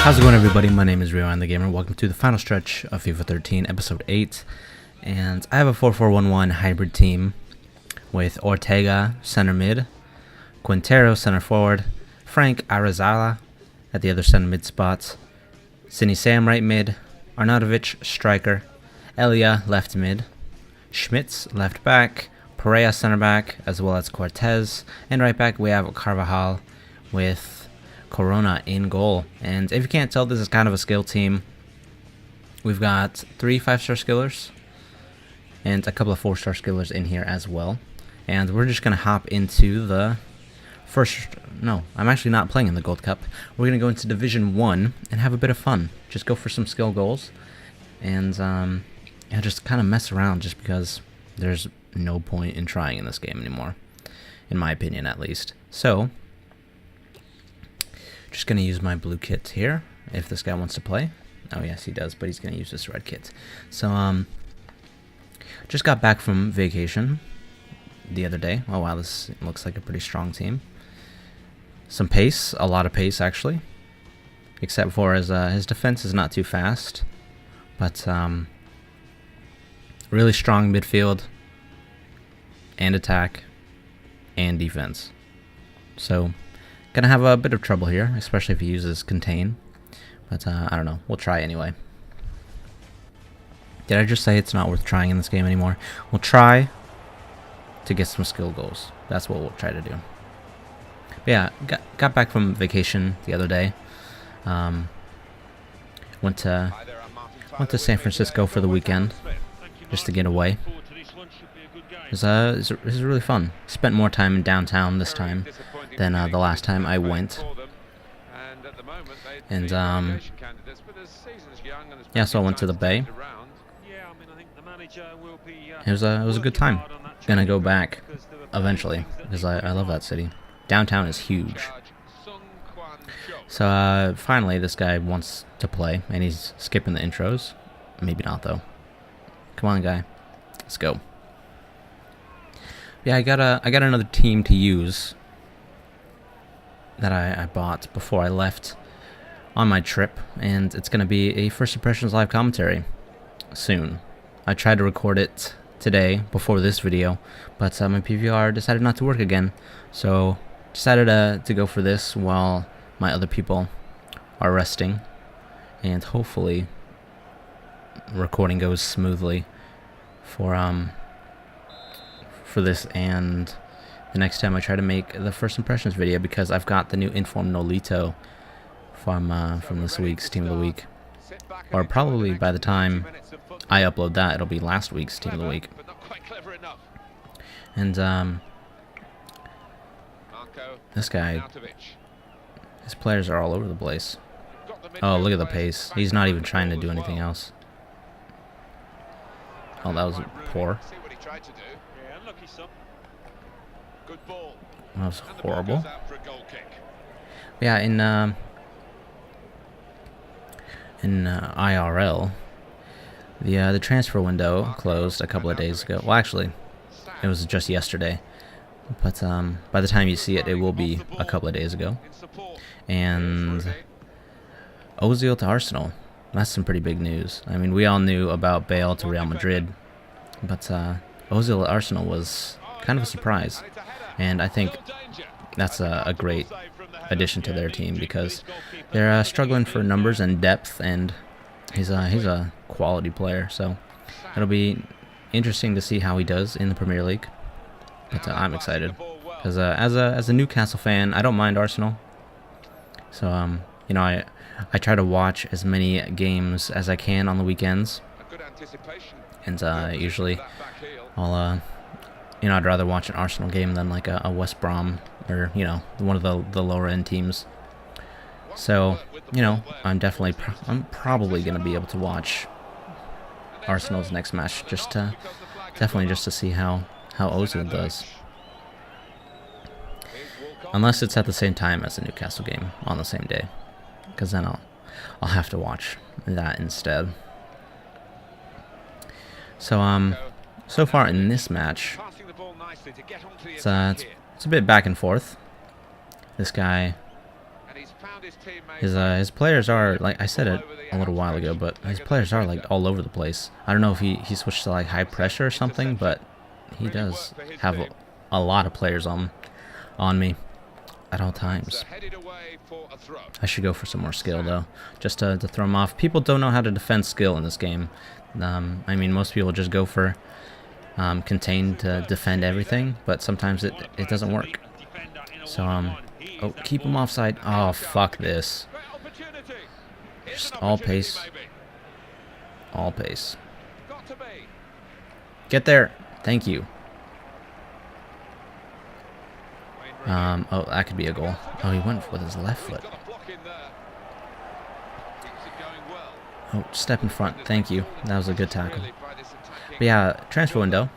How's it going, everybody? My name is Rewind the Gamer. Welcome to the final stretch of FIFA 13, Episode 8. And I have a 4-4-1-1 hybrid team with Ortega center mid, Quintero center forward, Frank Arizala at the other center mid spots, Cine Sam right mid, Arnautovic striker, Elia left mid, Schmitz left back, Perea center back, as well as Cortez, and right back we have Carvajal with Corona in goal. And if you can't tell, this is kind of a skill team. We've got 3 5-star skillers and a couple of 4-star skillers in here as well. And we're just going to hop into the first... No, I'm actually not playing in the Gold Cup. We're going to go into Division 1 and have a bit of fun. Just go for some skill goals. And yeah, just kind of mess around, just because there's no point in trying in this game anymore. In my opinion, at least. So... just going to use my blue kit here, if this guy wants to play. Oh yes, he does, but he's going to use this red kit. So, just got back from vacation the other day. Oh wow, this looks like a pretty strong team. Some pace, a lot of pace actually. Except for his defense is not too fast. But, really strong midfield, and attack, and defense. So... gonna have a bit of trouble here, especially if he uses contain, but I don't know, we'll try anyway. Did I just say it's not worth trying in this game anymore? We'll try to get some skill goals. That's what we'll try to do. But yeah, got back from vacation the other day. Went to San Francisco for the weekend just to get away. It was really fun. Spent more time in downtown this time than the last time I went. And yeah, so I went to the Bay. It was a good time. Gonna go back eventually because I love that city. Downtown is huge. So finally, this guy wants to play, and he's skipping the intros. Maybe not though. Come on, guy. Let's go. Yeah, I got another team to use that I bought before I left on my trip, and it's going to be a First Impressions live commentary soon. I tried to record it today before this video, but my PVR decided not to work again, so decided to go for this while my other people are resting, and hopefully recording goes smoothly for this and the next time I try to make the First Impressions video, because I've got the new Inform Nolito from this week's Team of the Week. Or probably by the time I upload that, it'll be last week's Team of the Week. And this guy, his players are all over the place. Oh, look at the pace. He's not even trying to do anything else. Oh, that was poor. That was horrible. Yeah, in IRL, the transfer window closed a couple of days ago. Well, actually, it was just yesterday. But by the time you see it, it will be a couple of days ago. And Ozil to Arsenal. That's some pretty big news. I mean, we all knew about Bale to Real Madrid, but Ozil at Arsenal was kind of a surprise. And I think that's a great addition to their team, because they're struggling for numbers and depth, and he's a quality player. So it'll be interesting to see how he does in the Premier League. But I'm excited, because as a Newcastle fan, I don't mind Arsenal. So you know, I try to watch as many games as I can on the weekends, and usually I'll you know, I'd rather watch an Arsenal game than like a West Brom, or, you know, one of the lower end teams. So, you know, I'm probably going to be able to watch Arsenal's next match, definitely just to see how Ozil does. Unless it's at the same time as the Newcastle game on the same day, because then I'll have to watch that instead. So so far in this match, it's a bit back and forth. This guy His players are, like I said it a little while ago, but his players are like all over the place. I don't know if he switched to like high pressure or something, but he does have a lot of players on me at all times. I should go for some more skill though, just to throw him off. People don't know how to defend skill in this game. I mean, most people just go for contain to defend everything, but sometimes it doesn't work. So oh, keep him offside. Oh, fuck this. Just all pace. All pace. Get there. Thank you. Oh, that could be a goal. Oh, he went with his left foot. Oh, step in front. Thank you. That was a good tackle. But yeah, transfer window.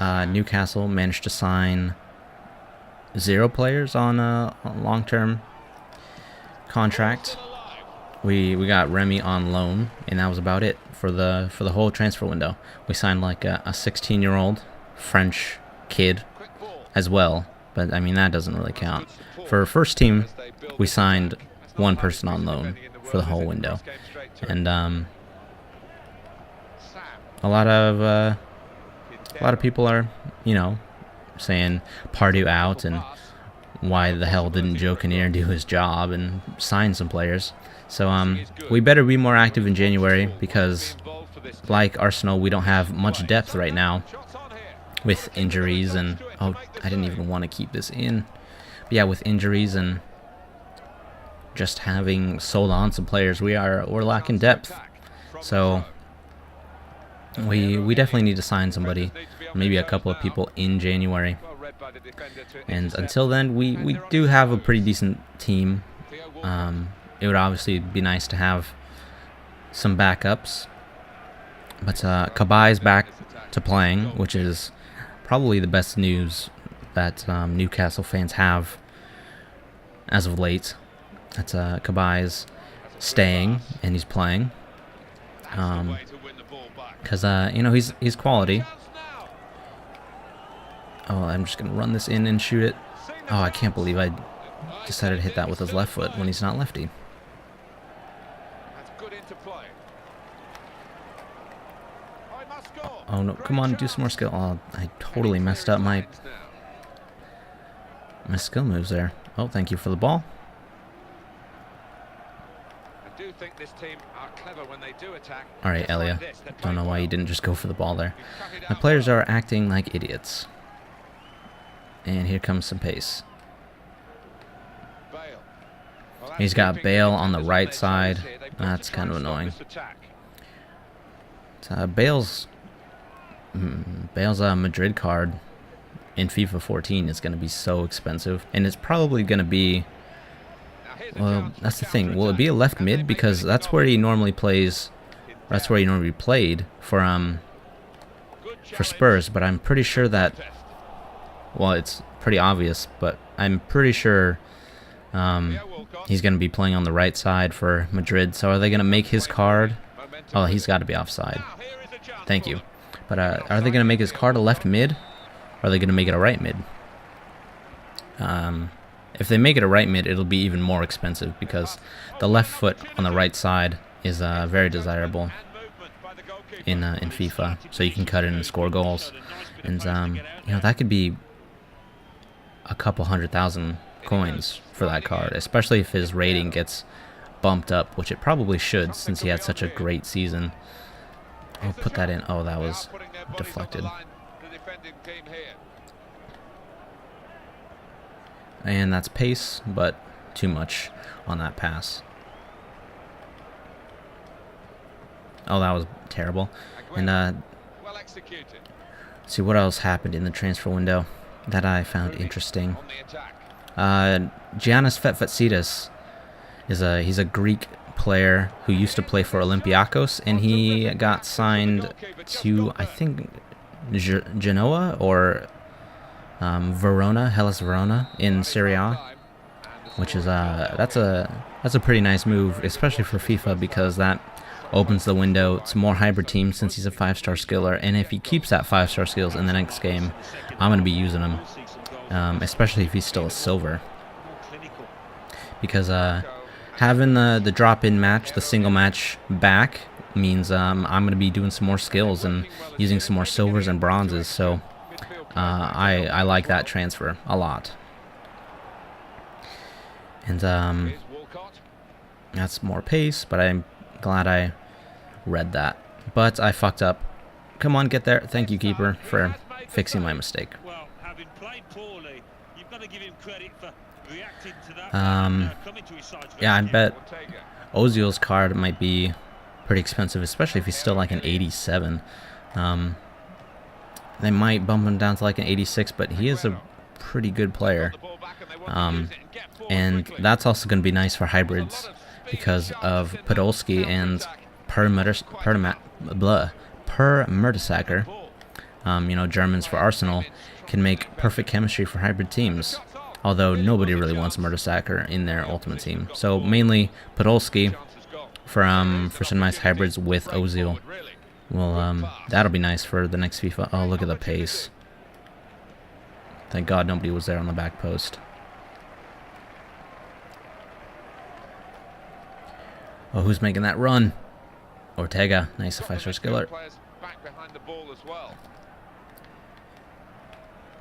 Newcastle managed to sign 0 players on a long-term contract. We got Remy on loan, and that was about it for the whole transfer window. We signed like a 16-year-old French kid as well, but I mean that doesn't really count. For our first team, we signed 1 person on loan for the whole window, and a lot of people are, you know, saying Pardew out and why the hell didn't Joe Kinnear do his job and sign some players. So we better be more active in January, because like Arsenal, we don't have much depth right now with injuries and oh, I didn't even want to keep this in. But yeah, with injuries and just having sold on some players, we're lacking depth. So we definitely need to sign somebody, maybe a couple of people in January. And until then, we do have a pretty decent team. It would obviously be nice to have some backups, but Kabai's back to playing, which is probably the best news that Newcastle fans have as of late. That Kabai's staying and he's playing, because you know, he's quality. Oh, I'm just gonna run this in and shoot it. Oh, I can't believe I decided to hit that with his left foot when he's not lefty. Oh no, come on, do some more skill. Oh, I totally messed up my skill moves there. Oh, thank you for the ball. Alright, Elia. Don't know why you didn't just go for the ball there. My players are acting like idiots. And here comes some pace. He's got Bale on the right side. That's kind of annoying. Bale's Madrid card in FIFA 14 is going to be so expensive, and it's probably going to be, well, that's the thing. Will it be a left mid, because that's where he normally plays? That's where he normally played for Spurs. But I'm pretty sure that, well, it's pretty obvious, but I'm pretty sure he's going to be playing on the right side for Madrid. So are they going to make his card? Oh, he's got to be offside. Thank you. But are they going to make his card a left mid? Or are they going to make it a right mid? If they make it a right mid, it'll be even more expensive, because the left foot on the right side is very desirable in FIFA. So you can cut in and score goals. And, you know, that could be a couple 100,000 coins for that card, especially if his rating gets bumped up, which it probably should, since he had such a great season. I'll put that in. Oh, that was deflected. And that's pace, but too much on that pass. Oh, that was terrible. And let's see what else happened in the transfer window that I found interesting. Giannis Fetfetsitas he's a Greek player who used to play for Olympiacos, and he got signed to, I think, Genoa or Verona, Hellas Verona in Serie A, which is that's a pretty nice move, especially for FIFA, because that opens the window to more hybrid teams, since he's a 5-star skiller. And if he keeps that 5-star skills in the next game, I'm going to be using him, especially if he's still a silver, because having the drop-in match, the single match back means I'm going to be doing some more skills and using some more silvers and bronzes. So I like that transfer a lot. And that's more pace, but I'm glad I read that. But I fucked up. Come on, get there. Thank you, keeper, for fixing my mistake. Well, having played poorly, you've got to give him credit for reacting to that. Yeah, I bet Ozil's card might be pretty expensive, especially if he's still like an 87. They might bump him down to like an 86, but he is a pretty good player. And that's also going to be nice for hybrids because of Podolski and Per Mertesacker. You know, Germans for Arsenal can make perfect chemistry for hybrid teams. Although nobody really wants Mertesacker in their ultimate team. So mainly Podolski for some nice hybrids with Ozil. Well, that'll be nice for the next FIFA. Oh, look at the pace. Thank God nobody was there on the back post. Oh, who's making that run? Ortega. Nice, a 5-star skiller.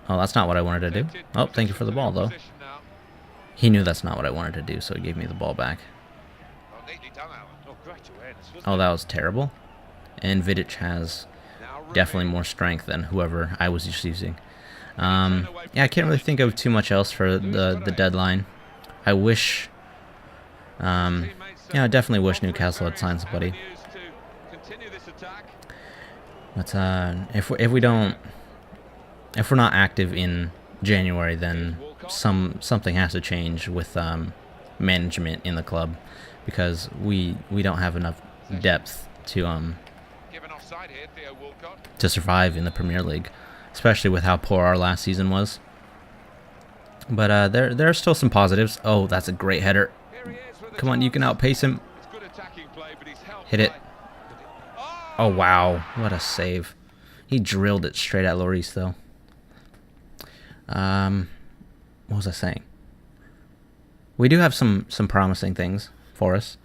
Oh, that's not what I wanted to do. Oh, thank you for the ball, though. He knew that's not what I wanted to do, so he gave me the ball back. Oh, that was terrible. And Vidic has definitely more strength than whoever I was just using. Yeah, I can't really think of too much else for the deadline. I wish... yeah, I definitely wish Newcastle had signed somebody. But if we're not active in January, then something has to change with management in the club, because we don't have enough depth to survive in the Premier League, especially with how poor our last season was. But there are still some positives. Oh, that's a great header. Come on, you can outpace him. Hit it. Oh, wow. What a save. He drilled it straight at Lloris, though. What was I saying? We do have some promising things for us.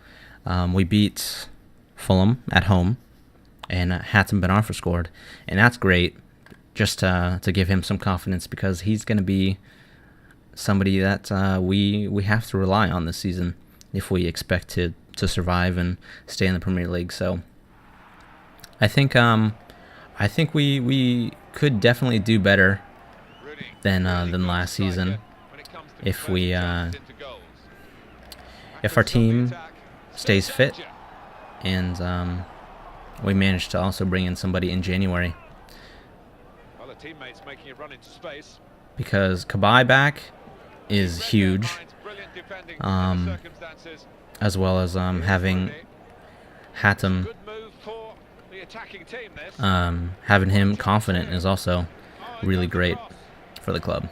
We beat Fulham at home, and Hatem Ben Arfa scored. And that's great, just to give him some confidence, because he's going to be somebody that we have to rely on this season if we expect to survive and stay in the Premier League. So I think we could definitely do better than last season if our team stays fit and we manage to also bring in somebody in January. Because Cabaye back is huge, as well as having Hatem, having him confident is also really great for the club.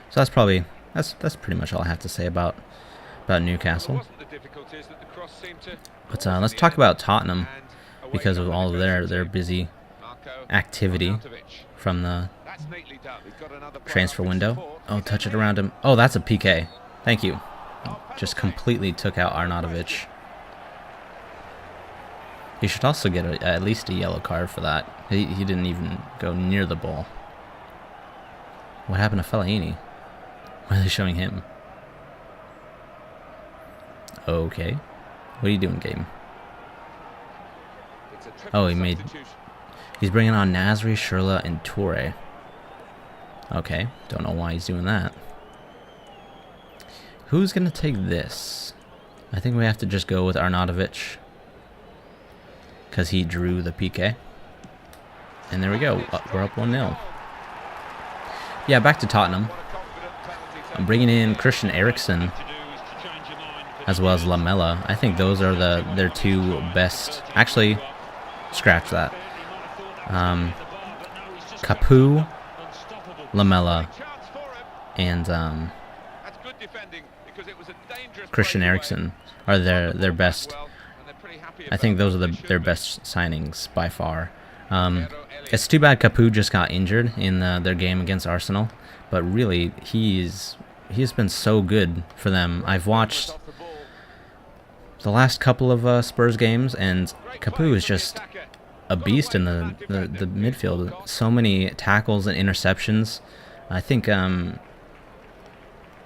So that's pretty much all I have to say about Newcastle. But let's talk about Tottenham, because of all of their busy activity from the transfer window. Oh, touch it around him. Oh, that's a PK. Thank you. Just completely took out Arnautovic. He should also get at least a yellow card for that. He didn't even go near the ball. What happened to Fellaini? Why are they showing him? Okay. What are you doing, game? Oh, he's bringing on Nasri, Schürrle, and Toure. Okay, don't know why he's doing that. Who's going to take this? I think we have to just go with Arnautovic, because he drew the PK. And there we go. We're up 1-0. Yeah, back to Tottenham. I'm bringing in Christian Eriksen as well as Lamela. I think those are their two best. Actually, scratch that. Capu, Lamela, and Christian Eriksen are their best. I think those are their best signings by far. It's too bad Capu just got injured in their game against Arsenal, but really he's he's been so good for them. I've watched the last couple of Spurs games, and Capu is just a beast in the midfield. So many tackles and interceptions. I think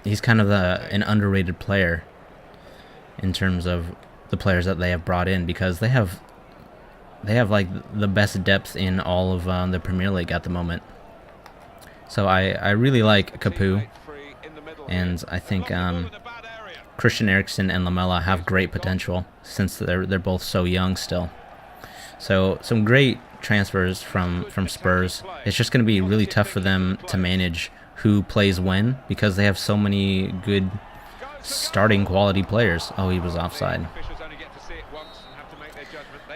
he's kind of an underrated player in terms of the players that they have brought in, because they have like the best depth in all of the Premier League at the moment. So I really like Capu, and I think Christian Eriksen and Lamela have great potential since they're both so young still. So some great transfers from Spurs. It's just going to be really tough for them to manage who plays when, because they have so many good starting quality players. Oh, he was offside.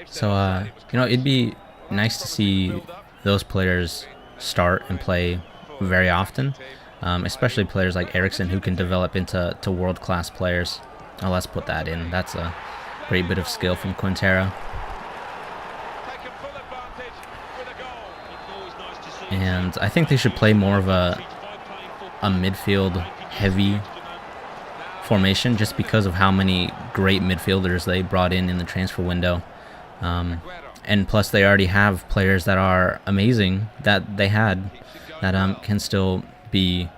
So it'd be nice to see those players start and play very often, especially players like Eriksen, who can develop into world-class players. Oh, let's put that in. That's a great bit of skill from Quintero. And I think they should play more of a midfield-heavy formation, just because of how many great midfielders they brought in the transfer window. And plus, they already have players that are amazing that they had that can still be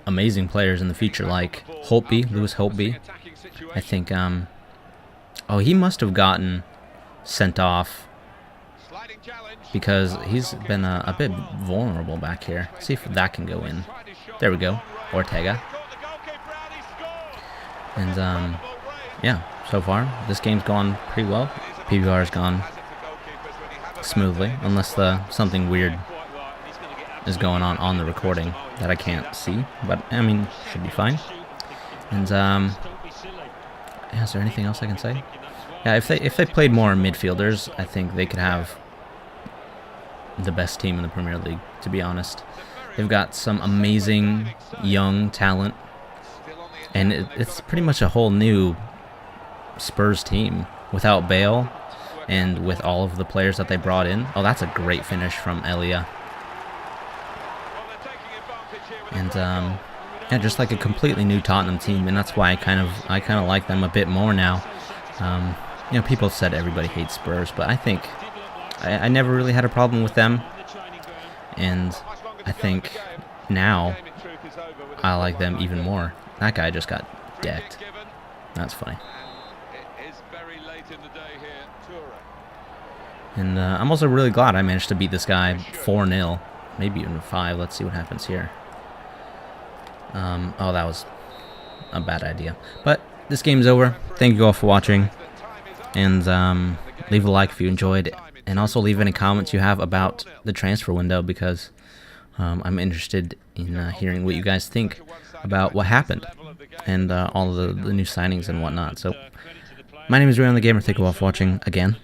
amazing players in the future, like Lewis Holtby. I think, he must have gotten sent off because he's been a bit vulnerable back here. See if that can go in. There we go. Ortega. And, yeah, so far, this game's gone pretty well. PBR's gone smoothly, unless something weird is going on the recording that I can't see. But, I mean, should be fine. And, is there anything else I can say? Yeah, if they played more midfielders, I think they could have the best team in the Premier League, to be honest. They've got some amazing young talent, and it's pretty much a whole new Spurs team without Bale and with all of the players that they brought in. Oh, that's a great finish from Elia. And yeah, just like a completely new Tottenham team, and that's why I kind of like them a bit more now. People have said everybody hates Spurs, but I think I never really had a problem with them, and I think now I like them even more. That guy just got decked. That's funny. And I'm also really glad I managed to beat this guy 4-0, maybe even 5. Let's see what happens here. Oh, that was a bad idea. But this game's over. Thank you all for watching, and leave a like if you enjoyed, and also leave any comments you have about the transfer window, because I'm interested in hearing what you guys think about what happened and all the new signings and whatnot. So my name is Ryan the Gamer. Thank you all for watching again,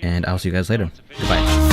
and I'll see you guys later. Goodbye.